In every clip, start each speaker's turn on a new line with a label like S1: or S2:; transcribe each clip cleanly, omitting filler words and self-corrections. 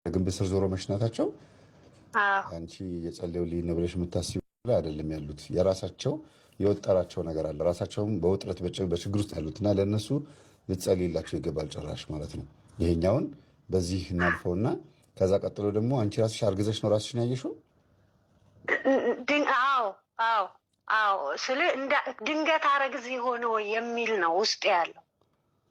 S1: ግን በስር ዞሮ መሽናታቸው አንቺ የጸለዩልኝ ነው ብለሽ የምታስቢው ላይ አይደለም ያሉት። የራሳቸው የወጠራቸው ነገር አለ። ራሳቸውም በውጥረት በችግር ውስጥ ያሉትና ለእነሱ ልትጸልይላቸው ይገባል ጭራሽ ማለት ነው። ይሄኛውን በዚህ እናልፈውና ከዛ ቀጥሎ ደግሞ አንቺ ራስሽ አርግዘሽ ነው ራስሽን ያየሽው?
S2: አዎ ስለ ድንገት አረግዝ የሆነ ወይ የሚል ነው ውስጥ ያለው።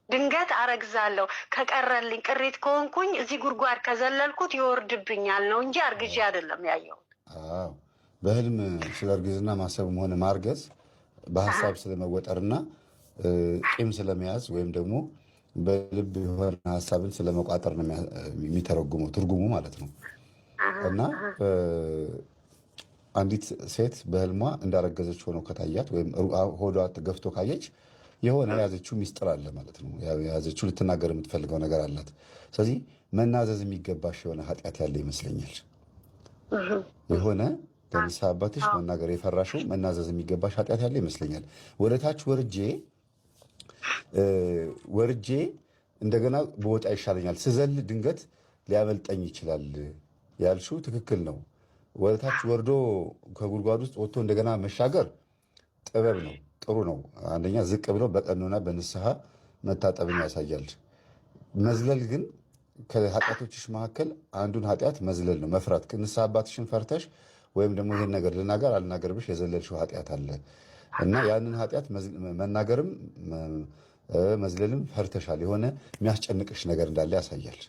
S2: ድንገት አረግዛለሁ ከቀረልኝ ቅሪት ከሆንኩኝ እዚህ ጉድጓድ ከዘለልኩት ይወርድብኛል ነው እንጂ አርግዤ አይደለም ያየሁት።
S1: በህልም ስለ እርግዝና ማሰብም ሆነ ማርገዝ በሀሳብ ስለመወጠርና ቂም ስለመያዝ ወይም ደግሞ በልብ የሆነ ሀሳብን ስለመቋጠር ነው የሚተረጉመው ትርጉሙ ማለት ነው። እና አንዲት ሴት በህልሟ እንዳረገዘች ሆኖ ከታያት ወይም ሆዷ ገፍቶ ካየች የሆነ የያዘችው ሚስጥር አለ ማለት ነው። የያዘችው ልትናገር የምትፈልገው ነገር አላት። ስለዚህ መናዘዝ የሚገባሽ የሆነ ኃጢአት ያለ ይመስለኛል። የሆነ ለንስሐ አባትሽ መናገር የፈራሽው መናዘዝ የሚገባሽ ኃጢአት ያለ ይመስለኛል። ወደታች ወርጄ እንደገና በወጣ ይሻለኛል፣ ስዘል ድንገት ሊያመልጠኝ ይችላል ያልሽው ትክክል ነው። ወደታች ወርዶ ከጉድጓድ ውስጥ ወጥቶ እንደገና መሻገር ጥበብ ነው፣ ጥሩ ነው። አንደኛ ዝቅ ብሎ በቀኖና በንስሐ መታጠብን ያሳያል። መዝለል ግን ከኃጢአቶችሽ መካከል አንዱን ኃጢአት መዝለል ነው፣ መፍራት። ንስሐ አባትሽን ፈርተሽ ወይም ደግሞ ይሄን ነገር ልናገር አልናገርብሽ የዘለልሽው ኃጢአት አለ እና ያንን ኃጢአት መናገርም መዝለልም ፈርተሻል። የሆነ የሚያስጨንቅሽ ነገር እንዳለ ያሳያል።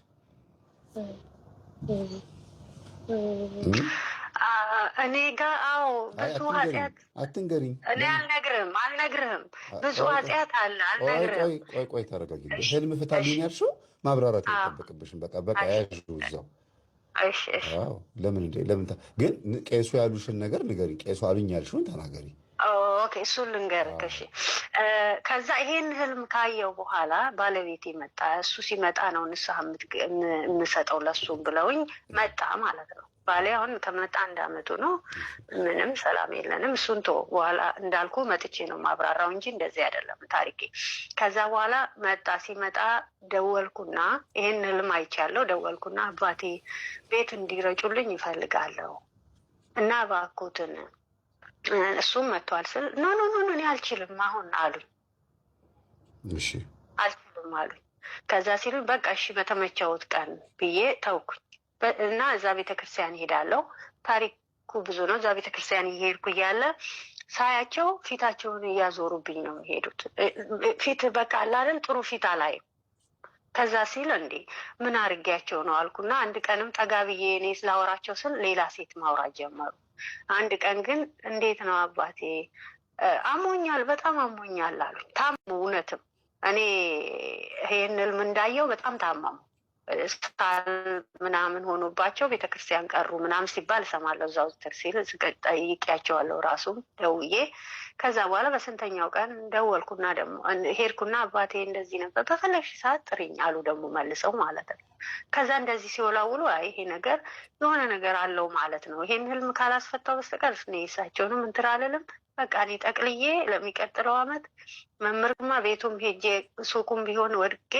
S2: እኔ ጋር ብዙ ኃጢአት
S1: አትንገሪኝ።
S2: እኔ አልነግርህም። ብዙ ኃጢአት አለ አልነግርህም።
S1: ቆይ ተረጋጊ። ህልም ፍታልኝ ያልሽው ማብራራት አይጠበቅብሽም። በቃ ያዥው እዛው። ለምን ግን ቄሱ ያሉሽን ነገር ንገሪ። ቄሱ አሉኝ ያልሽውን ተናገሪ።
S2: ኦኬ እሱን ልንገርህ። እሺ ከዛ ይሄን ህልም ካየው በኋላ ባለቤቴ መጣ። እሱ ሲመጣ ነው ንስሐ የምሰጠው ለሱ ብለውኝ መጣ ማለት ነው። ባሌ አሁን ከመጣ 1 ዓመቱ ነው። ምንም ሰላም የለንም። እሱን በኋላ እንዳልኩ መጥቼ ነው ማብራራው እንጂ እንደዚህ አይደለም ታሪኬ። ከዛ በኋላ መጣ። ሲመጣ ደወልኩና ይሄን ህልም አይቻለሁ። ደወልኩና አባቴ ቤት እንዲረጩልኝ ይፈልጋለሁ እና እባክዎትን እሱም መጥቷል ስል ኖ እኔ አልችልም አሁን አሉኝ።
S1: እሺ
S2: አልችልም አሉኝ። ከዛ ሲሉኝ በቃ እሺ በተመቸውት ቀን ብዬ ተውኩኝ እና እዛ ቤተክርስቲያን ሄዳለሁ። ታሪኩ ብዙ ነው። እዛ ቤተክርስቲያን እየሄድኩ እያለ ሳያቸው ፊታቸውን እያዞሩብኝ ነው የሚሄዱት። ፊት በቃ አላለን ጥሩ ፊት አላይም። ከዛ ሲል እንዴ ምን አድርጌያቸው ነው አልኩና አንድ ቀንም ጠጋ ብዬ እኔ ስላወራቸው ስል ሌላ ሴት ማውራት ጀመሩ። አንድ ቀን ግን እንዴት ነው አባቴ አሞኛል፣ በጣም አሞኛል አሉኝ። ታሙ እውነትም እኔ ይሄን ህልም እንዳየው በጣም ታማሙ። ስታል ምናምን ሆኖባቸው ቤተክርስቲያን ቀሩ ምናምን ሲባል እሰማለሁ። እዛው ሲል ጠይቄያቸዋለሁ ራሱም ደውዬ። ከዛ በኋላ በስንተኛው ቀን ደወልኩና ደግሞ ሄድኩና አባቴ እንደዚህ ነበር በፈለግሽ ሰዓት ጥሪኝ አሉ ደግሞ መልሰው ማለት ነው። ከዛ እንደዚህ ሲወላውሉ አይ ይሄ ነገር የሆነ ነገር አለው ማለት ነው። ይሄን ህልም ካላስፈታው በስተቀር እኔ እሳቸውንም እንትን አልልም። በቃ እኔ ጠቅልዬ ለሚቀጥለው አመት መምህርማ ቤቱም ሄጄ ሱቁም ቢሆን ወድቄ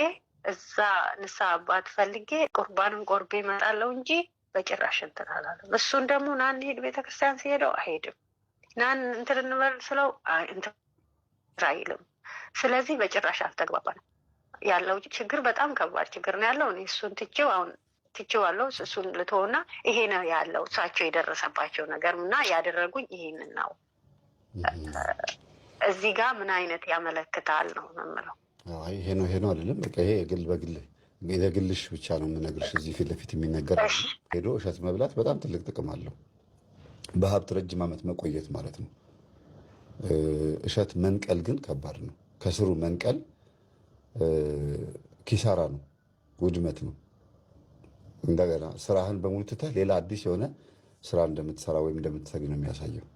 S2: እዛ ንስሐ አባት ፈልጌ ቁርባንም ቆርቤ እመጣለሁ እንጂ በጭራሽ እንትን አላለም። እሱን ደግሞ ናን ሄድ ቤተክርስቲያን ሲሄደው አይሄድም። ናን እንትን እንበል ስለው እንትን አይልም። ስለዚህ በጭራሽ አልተግባባንም። ያለው ችግር በጣም ከባድ ችግር ነው ያለው። እኔ እሱን ትቼዋለሁ። እሱን ልተውና ይሄ ነው ያለው እሳቸው የደረሰባቸው ነገር እና ያደረጉኝ ይሄንን ነው። እዚህ ጋር ምን አይነት ያመለክታል ነው የምለው።
S1: ይሄ ነው አይደለም። በቃ ይሄ የግልሽ ብቻ ነው የምነግርሽ። እዚህ ፊት ለፊት የሚነገር ሄዶ እሸት መብላት በጣም ትልቅ ጥቅም አለው። በሀብት ረጅም ዓመት መቆየት ማለት ነው። እሸት መንቀል ግን ከባድ ነው። ከስሩ መንቀል ኪሳራ ነው፣ ውድመት ነው። እንደገና ስራህን በሙሉ ትተህ ሌላ አዲስ የሆነ ስራ እንደምትሰራ ወይም እንደምትሰግ ነው የሚያሳየው።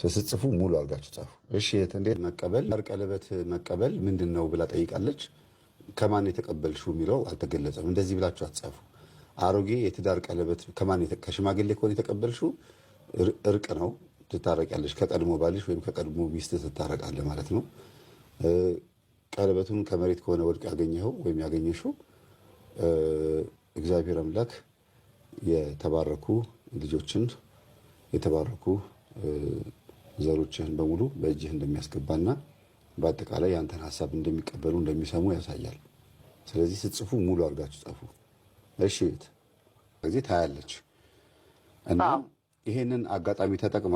S1: ስትጽፉ ሙሉ አድርጋችሁ ጻፉ። እሺ እንዴት መቀበል ቀለበት መቀበል ምንድን ነው ብላ ጠይቃለች። ከማን የተቀበልሽው የሚለው አልተገለጸም። እንደዚህ ብላችሁ አትጻፉ። አሮጌ የትዳር ቀለበት ከሽማግሌ ከሆነ የተቀበልሽው እርቅ ነው፣ ትታረቂያለሽ። ከቀድሞ ባልሽ ወይም ከቀድሞ ሚስት ትታረቃለህ ማለት ነው። ቀለበቱን ከመሬት ከሆነ ወድቅ ያገኘኸው ወይም ያገኘሽው እግዚአብሔር አምላክ የተባረኩ ልጆችን የተባረኩ ዘሮችህን በሙሉ በእጅህ እንደሚያስገባና በአጠቃላይ ያንተን ሐሳብ እንደሚቀበሉ እንደሚሰሙ ያሳያል። ስለዚህ ስትጽፉ ሙሉ አድርጋችሁ ጻፉ። እሺ እዚህ ታያለች እና ይሄንን አጋጣሚ ተጠቅማ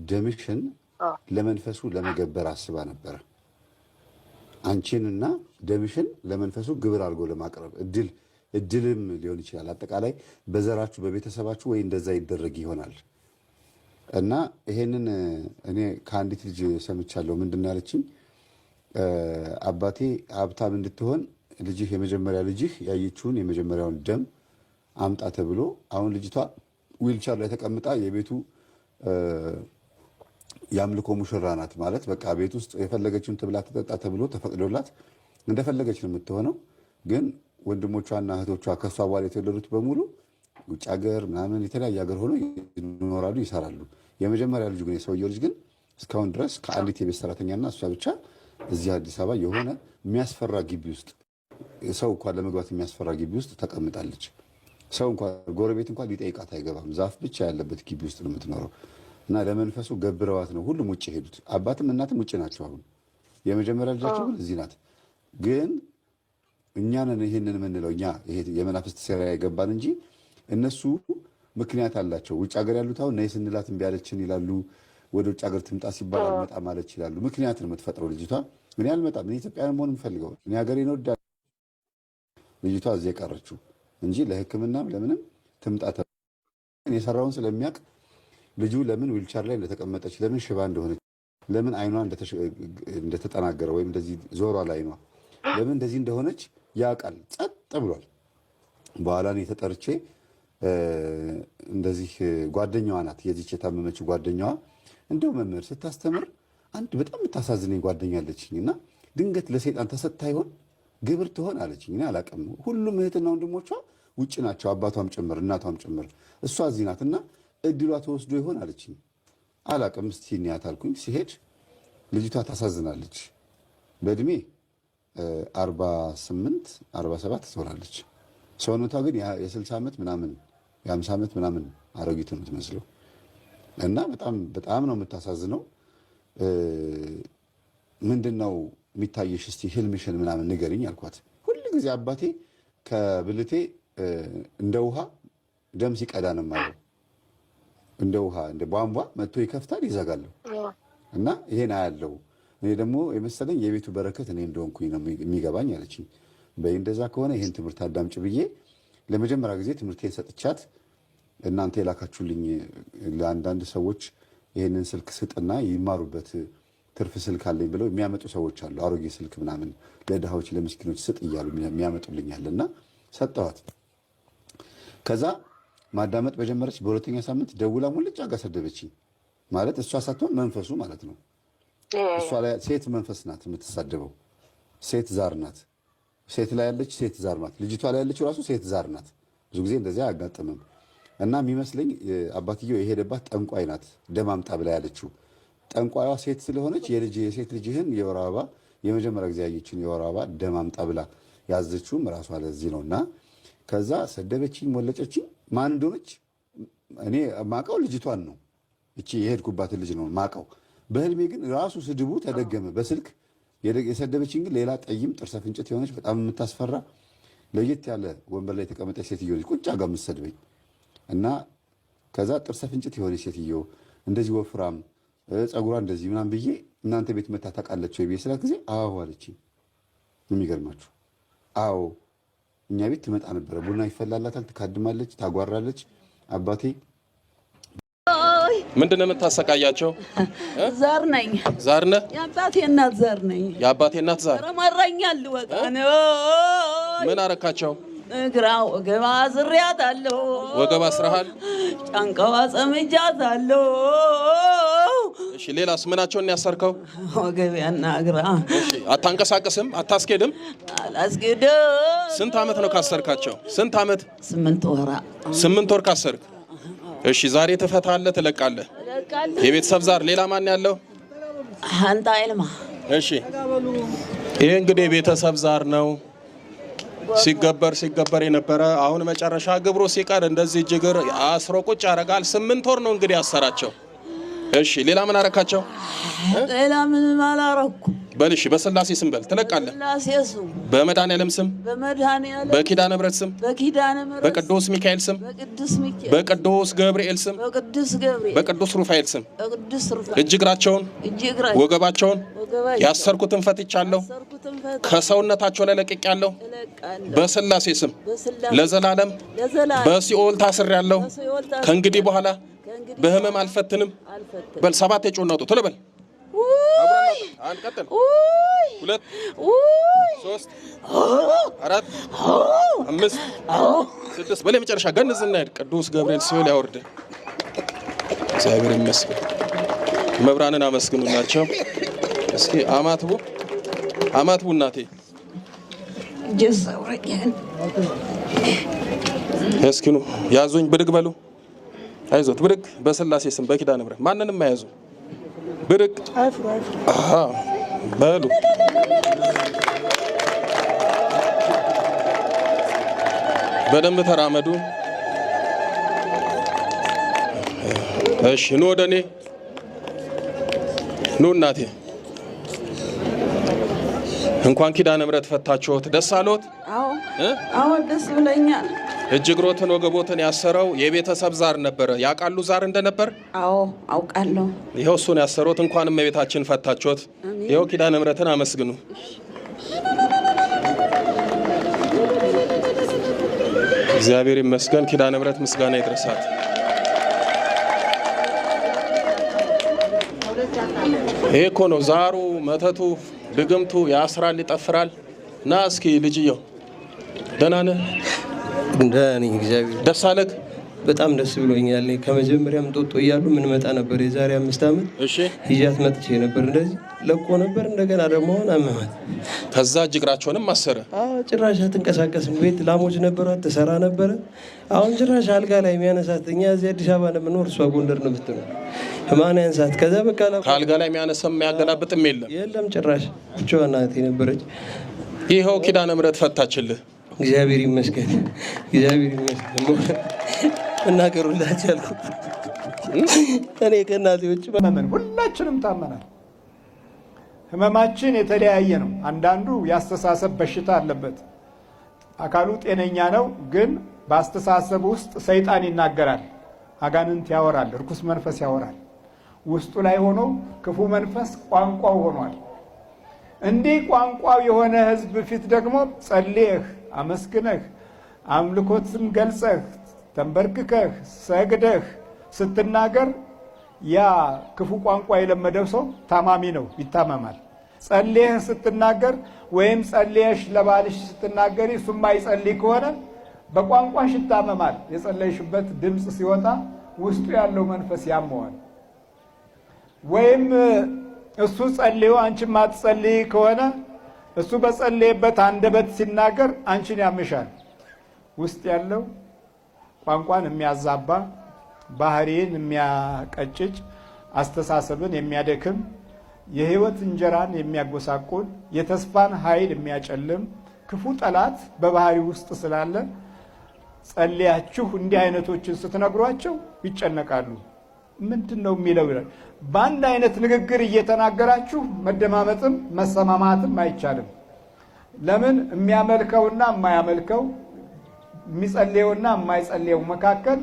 S1: ደምሽን ለመንፈሱ ለመገበር አስባ ነበር። አንቺንና ደምሽን ለመንፈሱ ግብር አድርጎ ለማቅረብ እድልም ሊሆን ይችላል። አጠቃላይ በዘራችሁ በቤተሰባችሁ ወይ እንደዛ ይደረግ ይሆናል እና ይሄንን እኔ ከአንዲት ልጅ ሰምቻለሁ። ምንድን ያለችኝ አባቴ ሀብታም እንድትሆን ልጅህ የመጀመሪያ ልጅህ ያየችውን የመጀመሪያውን ደም አምጣ ተብሎ አሁን ልጅቷ ዊልቸር ላይ ተቀምጣ የቤቱ የአምልኮ ሙሽራ ናት ማለት በቃ ቤት ውስጥ የፈለገችውን ትብላ ትጠጣ ተብሎ ተፈቅዶላት እንደፈለገች ነው የምትሆነው። ግን ወንድሞቿና እህቶቿ ከሷ በኋላ የተወለዱት በሙሉ ውጭ ሀገር ምናምን የተለያየ ሀገር ሆኖ ይኖራሉ፣ ይሰራሉ። የመጀመሪያ ልጅ ግን የሰውየው ልጅ ግን እስካሁን ድረስ ከአንዲት የቤት ሰራተኛና እሷ ብቻ እዚህ አዲስ አበባ የሆነ የሚያስፈራ ግቢ ውስጥ ሰው እንኳን ለመግባት የሚያስፈራ ግቢ ውስጥ ተቀምጣለች። ሰው እንኳን ጎረቤት እንኳን ሊጠይቃት አይገባም። ዛፍ ብቻ ያለበት ግቢ ውስጥ ነው የምትኖረው እና ለመንፈሱ ገብረዋት ነው ሁሉም ውጭ ሄዱት። አባትም እናትም ውጭ ናቸው። አሁን የመጀመሪያ ልጃቸው ግን እዚህ ናት። ግን እኛንን ይህንን የምንለው እኛ ይሄ የመናፍስት ሴራ የገባን እንጂ እነሱ ምክንያት አላቸው። ውጭ ሀገር ያሉት አሁን ነይ ስንላት እምቢ አለችን ይላሉ። ወደ ውጭ ሀገር ትምጣ ሲባል አልመጣም አለች ይላሉ። ምክንያት ነው የምትፈጥረው ልጅቷ። እኔ አልመጣም፣ እኔ ኢትዮጵያውያን መሆን የምፈልገው እኔ ሀገሬን እወዳለሁ። ልጅቷ እዚህ የቀረችው እንጂ ለሕክምናም ለምንም ትምጣ የሰራውን ስለሚያውቅ ልጁ ለምን ዊልቸር ላይ እንደተቀመጠች፣ ለምን ሽባ እንደሆነች፣ ለምን አይኗ እንደተጠናገረ ወይም እንደዚህ ዞሯ ላይ አይኗ ለምን እንደዚህ እንደሆነች ያውቃል። ጸጥ ብሏል። በኋላ እኔ ተጠርቼ እንደዚህ ጓደኛዋ ናት የዚች የታመመችው ጓደኛዋ እንደው መምህር ስታስተምር አንድ በጣም የምታሳዝነኝ ጓደኛ አለችኝ እና ድንገት ለሰይጣን ተሰጥታ ይሆን ግብር ትሆን አለችኝ። እኔ አላውቅም። ሁሉም እህትና ወንድሞቿ ውጭ ናቸው፣ አባቷም ጭምር እናቷም ጭምር። እሷ እዚህ ናት እና እድሏ ተወስዶ ይሆን አለችኝ። አላውቅም። እስቲ እንያት አልኩኝ። ሲሄድ ልጅቷ ታሳዝናለች። በእድሜ 48 47 ትሆናለች። ሰውነቷ ግን የ60 ዓመት ምናምን የ50 ዓመት ምናምን አሮጊት ነው የምትመስለው እና በጣም ነው የምታሳዝነው። ምንድን ነው የሚታየሽ? እስቲ ህልምሽን ምናምን ንገሪኝ አልኳት። ሁል ጊዜ አባቴ ከብልቴ እንደ ውሃ ደም ሲቀዳ ነው የማየው። እንደ ውሃ እንደ ቧንቧ መጥቶ ይከፍታል፣ ይዘጋለሁ እና ይሄን አያለው። እኔ ደግሞ የመሰለኝ የቤቱ በረከት እኔ እንደሆንኩኝ ነው የሚገባኝ አለችኝ። በይ እንደዛ ከሆነ ይሄን ትምህርት አዳምጭ ብዬ ለመጀመሪያ ጊዜ ትምህርቴን ሰጥቻት እናንተ የላካችሁልኝ ለአንዳንድ ሰዎች ይህንን ስልክ ስጥና ይማሩበት ትርፍ ስልክ አለኝ ብለው የሚያመጡ ሰዎች አሉ። አሮጌ ስልክ ምናምን ለድሃዎች ለምስኪኖች ስጥ እያሉ የሚያመጡልኛል እና ሰጠዋት። ከዛ ማዳመጥ በጀመረች በሁለተኛ ሳምንት ደውላ ሙልጭ አጋ ሰደበችኝ። ማለት እሷ ሳትሆን መንፈሱ ማለት ነው። እሷ ላይ ሴት መንፈስ ናት የምትሳደበው፣ ሴት ዛር ናት። ሴት ላይ ያለች ሴት ዛር ናት። ልጅቷ ላይ ያለችው ራሱ ሴት ዛር ናት። ብዙ ጊዜ እንደዚያ አያጋጥምም። እና የሚመስለኝ አባትየው የሄደባት ጠንቋይ ናት። ደም አምጣ ብላ ያለችው ጠንቋይዋ ሴት ስለሆነች የሴት ልጅህን የወር አበባ የመጀመሪያ ጊዜ ያየችን የወር አበባ ደም አምጣ ብላ ያዘችውም ራሷ ለዚህ ነው። እና ከዛ ሰደበችኝ፣ ሞለጨችኝ። ማን እንደሆነች እኔ ማቀው ልጅቷን ነው። እቺ የሄድኩባትን ልጅ ነው ማቀው። በህልሜ ግን ራሱ ስድቡ ተደገመ በስልክ። የሰደበችኝ ግን ሌላ ጠይም ጥርሰ ፍንጭት የሆነች በጣም የምታስፈራ ለየት ያለ ወንበር ላይ የተቀመጠች ሴትዮ ልጅ ቁጭ አጋ የምትሰድበኝ እና ከዛ ጥርሰ ፍንጭት የሆነች ሴትዮ እንደዚህ ወፍራም ጸጉሯ እንደዚህ ምናምን ብዬ እናንተ ቤት መታ ታውቃለች ወይ ብዬ ስላት ጊዜ አዎ አለችኝ። የሚገርማችሁ አዎ እኛ ቤት ትመጣ ነበረ። ቡና ይፈላላታል፣ ትካድማለች፣ ታጓራለች። አባቴ
S3: ምንድን ነው የምታሰቃያቸው?
S4: ዛር ነኝ።
S3: ዛር ነህ?
S4: የአባቴ እናት ዛር ነኝ።
S3: የአባቴ እናት ዛር
S4: ረመረኛል። ወጣ ነው።
S3: ምን አረካቸው?
S4: እግራ ወገባ ዝሪያታለሁ።
S3: ወገባ አስረሃል?
S4: ጫንቃዋ ጸምጃታለሁ።
S3: እሺ፣ ሌላስ ምናቸውን ያሰርከው?
S4: ወገቢያና እግራ።
S3: እሺ፣ አታንቀሳቀስም? አታስኬድም?
S4: አላስኬድም።
S3: ስንት ዓመት ነው ካሰርካቸው? ስንት ዓመት?
S4: 8 ወራ።
S3: 8 ወር ካሰርክ? እሺ፣ ዛሬ ትፈታለህ፣ ትለቃለህ። የቤተሰብ ዛር ሌላ ማን ያለው?
S4: አንተ አይልማ።
S3: እሺ፣ ይሄ እንግዲህ የቤተሰብ ዛር ነው። ሲገበር የነበረ አሁን መጨረሻ ግብሩ ሲቀር እንደዚህ ጅግር አስሮ ቁጭ ያረጋል 8 ወር ነው እንግዲህ ያሰራቸው እሺ ሌላ ምን አረካቸው
S4: ሌላ ምን ማላረኩ
S3: በልሽ በስላሴ ስም በል ትለቃለህ
S4: በስላሴ ስም
S3: በመድኃኔዓለም ስም
S4: በመድኃኔዓለም
S3: በኪዳነ ምሕረት ስም
S4: በኪዳነ ምሕረት
S3: በቅዱስ ሚካኤል ስም በቅዱስ ገብርኤል ስም በቅዱስ ሩፋኤል ስም እጅግራቸውን ወገባቸውን ያሰርኩትን ፈትቻለሁ ከሰውነታቸው ላይ ለቅቄያለሁ በስላሴ ስም ለዘላለም በሲኦል ታስሬያለሁ ከእንግዲህ በኋላ በህመም አልፈትንም በል 7 የጮናውጡ ተለበል አንቀጥል 2 3 4 5 6 በለ መጨረሻ ገንዝና ሄድ ቅዱስ ገብርኤል ሲኦል ያወርድ እግዚአብሔር ይመስገን መብራንን አመስግኑላቸው እስኪ አማትቡ እናቴ
S4: ጀዛውረኛል
S3: እስኪኑ ያዙኝ ብድግ በሉ አይዞት ብድግ በስላሴ ስም በኪዳነ ምሕረት ማንንም ማያዙ ብድግ አሃ በሉ በደንብ ተራመዱ እሺ ኑ ወደኔ ኑ እናቴ እንኳን ኪዳነ ምሕረት ፈታችሁት ደስ አሎት
S4: አዎ ደስ ብለኛል
S3: እጅግሮትን ወገቦትን ያሰረው የቤተሰብ ዛር ነበር ያቃሉ ዛር እንደነበር
S4: አዎ አውቃለሁ
S3: ይሄው እሱን ያሰሩት እንኳንም በቤታችን ፈታችሁት ይሄው ኪዳነ ምሕረትን አመስግኑ እግዚአብሔር ይመስገን ኪዳነ ምሕረት ምስጋና ይድረሳት ይሄ እኮ ነው ዛሩ መተቱ ድግምቱ ያስራል ይጠፍራል ና እስኪ ልጅየው ደህና ነህ
S5: እንደኔ እግዚአብሔር
S3: ደስ አለህ
S5: በጣም ደስ ብሎኛል ከመጀመሪያም ጦጦ ይያሉ ምን መጣ ነበር የዛሬ 5 አመት
S3: እሺ
S5: ይያት መጥቼ ነበር እንደዚህ ለቆ ነበር እንደገና ደግሞ አመማት
S3: ከዛ እጅግራቸውንም ማሰረ
S5: ጭራሽ አትንቀሳቀስም ቤት ላሞች ነበራት ትሰራ ነበር አሁን ጭራሽ አልጋ ላይ የሚያነሳት እኛ እዚህ አዲስ አበባ ነው የምኖር እሷ ጎንደር ነው የምትኖር ማን ያንሳት ከዛ በቃ
S3: ከአልጋ ላይ የሚያነሳም የሚያገላብጥም
S5: የለም ጭራሽ ብቻዋን ናት ነበረች
S3: ይሄው ኪዳነ ምሕረት ፈታችልህ
S5: እግዚአብሔር ይመስገን እናገሩላችሁ ያልኩ እኔ ከናዚዎች
S6: ማመን ሁላችንም ታመናል ህመማችን የተለያየ ነው አንዳንዱ ያስተሳሰብ በሽታ አለበት አካሉ ጤነኛ ነው ግን በአስተሳሰብ ውስጥ ሰይጣን ይናገራል አጋንንት ያወራል ርኩስ መንፈስ ያወራል ውስጡ ላይ ሆኖ ክፉ መንፈስ ቋንቋው ሆኗል እንዲህ ቋንቋው የሆነ ህዝብ ፊት ደግሞ ጸልየህ አመስግነህ አምልኮትን ገልጸህ ተንበርክከህ ሰግደህ ስትናገር ያ ክፉ ቋንቋ የለመደው ሰው ታማሚ ነው ይታመማል ጸልየህ ስትናገር ወይም ጸልየሽ ለባልሽ ስትናገሪ እሱም አይጸልይ ከሆነ በቋንቋሽ ይታመማል የጸለይሽበት ድምጽ ሲወጣ ውስጡ ያለው መንፈስ ያመዋል ወይም እሱ ጸልዮ አንቺ ማትጸልይ ከሆነ እሱ በጸለየበት አንደበት ሲናገር አንቺን ያምሻል ውስጥ ያለው ቋንቋን የሚያዛባ ባህሪን የሚያቀጭጭ አስተሳሰብን የሚያደክም የህይወት እንጀራን የሚያጎሳቁል የተስፋን ኃይል የሚያጨልም ክፉ ጠላት በባህሪ ውስጥ ስላለ ጸልያችሁ እንዲህ አይነቶችን ስትነግሯቸው ይጨነቃሉ ምንድነው የሚለው ይላል በአንድ አይነት ንግግር እየተናገራችሁ መደማመጥም መሰማማትም አይቻልም ለምን የሚያመልከውና የማያመልከው የሚጸልየውና የማይጸልየው መካከል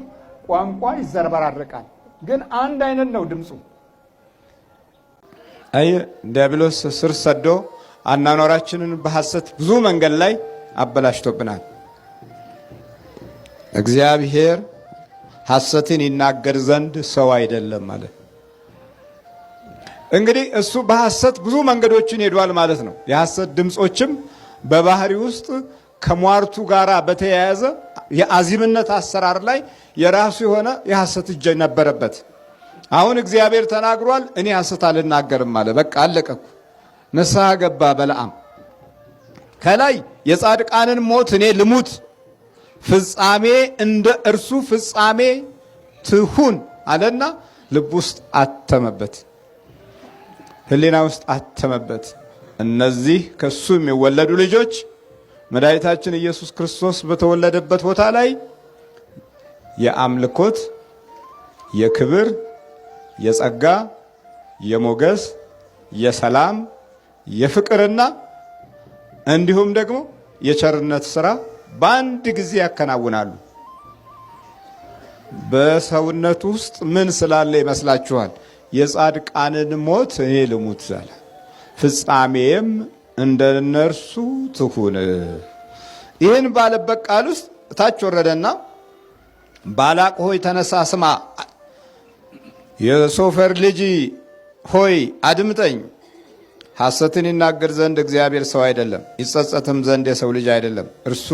S6: ቋንቋ ይዘርበራረቃል ግን አንድ አይነት ነው ድምጹ አይ ዲያብሎስ ስር ሰዶ አናኖራችንን በሐሰት ብዙ መንገድ ላይ አበላሽቶብናል እግዚአብሔር ሐሰትን ይናገር ዘንድ ሰው አይደለም ማለት እንግዲህ እሱ በሐሰት ብዙ መንገዶችን ሄዷል ማለት ነው የሐሰት ድምጾችም በባህሪ ውስጥ ከሟርቱ ጋራ በተያያዘ የአዚምነት አሰራር ላይ የራሱ የሆነ የሐሰት እጅ ነበረበት አሁን እግዚአብሔር ተናግሯል እኔ ሐሰት አልናገርም ማለት በቃ አለቀኩ ንስሐ ገባ በለዓም ከላይ የጻድቃንን ሞት እኔ ልሙት ፍጻሜ እንደ እርሱ ፍጻሜ ትሁን አለና ልብ ውስጥ አተመበት ህሊና ውስጥ አተመበት እነዚህ ከሱ የሚወለዱ ልጆች መድኃኒታችን ኢየሱስ ክርስቶስ በተወለደበት ቦታ ላይ የአምልኮት፣ የክብር፣ የጸጋ፣ የሞገስ፣ የሰላም፣ የፍቅርና እንዲሁም ደግሞ የቸርነት ሥራ በአንድ ጊዜ ያከናውናሉ። በሰውነት ውስጥ ምን ስላለ ይመስላችኋል? የጻድቃንን ሞት እኔ ልሙት አለ፣ ፍጻሜም እንደነርሱ ትሁን። ይህን ባለበት ቃል ውስጥ ታች ወረደና ባላቅ ሆይ ተነሳ ስማ፣ የሶፈር ልጅ ሆይ አድምጠኝ። ሐሰትን ይናገር ዘንድ እግዚአብሔር ሰው አይደለም፣ ይጸጸትም ዘንድ የሰው ልጅ አይደለም። እርሱ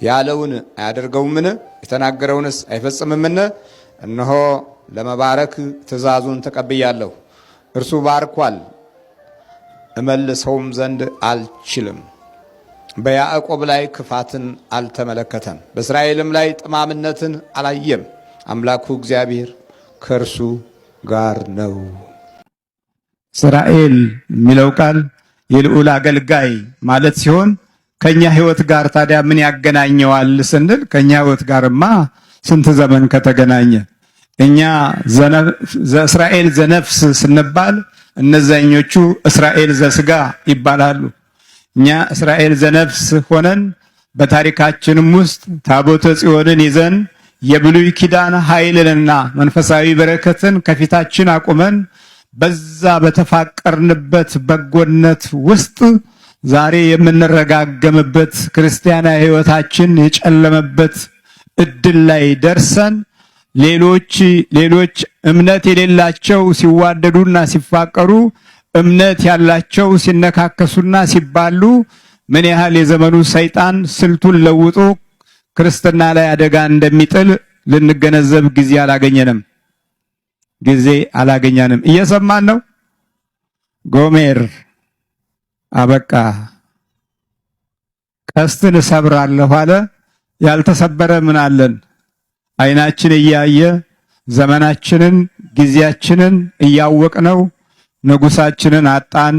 S6: ያለውን አያደርገውምን? የተናገረውንስ አይፈጽምምን? እነሆ ለመባረክ ትእዛዙን ተቀብያለሁ። እርሱ ባርኳል፣ እመልሰውም ዘንድ አልችልም። በያዕቆብ ላይ ክፋትን አልተመለከተም፣ በእስራኤልም ላይ ጠማምነትን አላየም። አምላኩ እግዚአብሔር ከእርሱ ጋር ነው። እስራኤል የሚለው ቃል የልዑል አገልጋይ ማለት ሲሆን ከኛ ሕይወት ጋር ታዲያ ምን ያገናኘዋል ስንል ከኛ ሕይወት ጋርማ ስንት ዘመን ከተገናኘ እኛ እስራኤል ዘነፍስ ስንባል እነዛኞቹ እስራኤል ዘስጋ ይባላሉ። እኛ እስራኤል ዘነፍስ ሆነን በታሪካችንም ውስጥ ታቦተ ጽዮንን ይዘን የብሉይ ኪዳን ኃይልንና መንፈሳዊ በረከትን ከፊታችን አቁመን በዛ በተፋቀርንበት በጎነት ውስጥ ዛሬ የምንረጋገምበት ክርስቲያናዊ ሕይወታችን የጨለመበት እድል ላይ ደርሰን ሌሎች እምነት የሌላቸው ሲዋደዱና ሲፋቀሩ እምነት ያላቸው ሲነካከሱና ሲባሉ ምን ያህል የዘመኑ ሰይጣን ስልቱን ለውጦ ክርስትና ላይ አደጋ እንደሚጥል ልንገነዘብ ጊዜ አላገኘንም። እየሰማን ነው። ጎሜር አበቃ። ቀስትን እሰብራለሁ አለ። ያልተሰበረ ምን አለን? አይናችን እያየ ዘመናችንን ጊዜያችንን እያወቅነው ንጉሳችንን አጣን።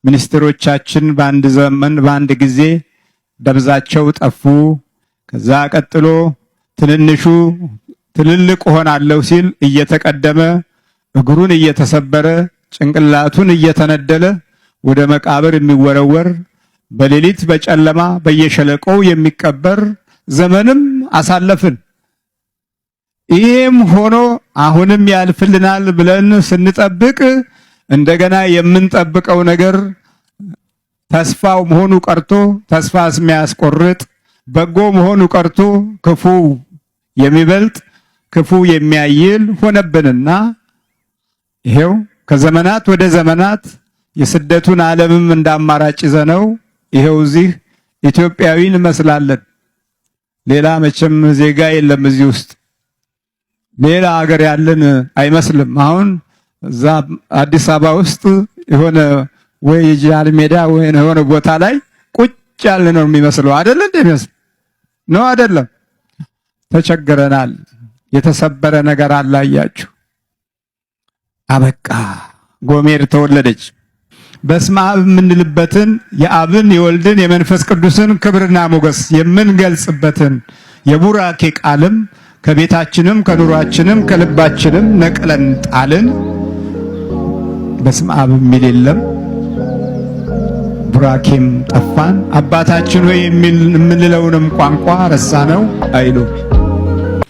S6: ሚኒስትሮቻችን በአንድ ዘመን በአንድ ጊዜ ደብዛቸው ጠፉ። ከዛ ቀጥሎ ትንንሹ ትልልቅ ሆናለሁ ሲል እየተቀደመ እግሩን እየተሰበረ ጭንቅላቱን እየተነደለ ወደ መቃብር የሚወረወር በሌሊት በጨለማ በየሸለቆው የሚቀበር ዘመንም አሳለፍን። ይህም ሆኖ አሁንም ያልፍልናል ብለን ስንጠብቅ እንደገና የምንጠብቀው ነገር ተስፋው መሆኑ ቀርቶ ተስፋ የሚያስቆርጥ በጎ መሆኑ ቀርቶ ክፉ የሚበልጥ ክፉ የሚያይል ሆነብንና ይሄው ከዘመናት ወደ ዘመናት የስደቱን ዓለምም እንዳማራጭ ይዘነው ይሄው እዚህ ኢትዮጵያዊ እንመስላለን። ሌላ መቼም ዜጋ የለም እዚህ ውስጥ ሌላ ሀገር ያለን አይመስልም። አሁን እዛ አዲስ አበባ ውስጥ የሆነ ወይ ጃል ሜዳ ወይ የሆነ ቦታ ላይ ቁጭ ያለ ነው የሚመስለው አይደል? እንደሚመስል ነው አይደለም? ተቸግረናል። የተሰበረ ነገር አላያችሁ። አበቃ። ጎሜር ተወለደች። በስመ አብ የምንልበትን የአብን የወልድን የመንፈስ ቅዱስን ክብርና ሞገስ የምንገልጽበትን የቡራኬ ቃልም ከቤታችንም ከኑሯችንም ከልባችንም ነቅለን ጣልን። በስመ አብ የሚል የለም። ቡራኬም ጠፋን። አባታችን ሆይ የምንለውንም ቋንቋ ረሳነው አይሉ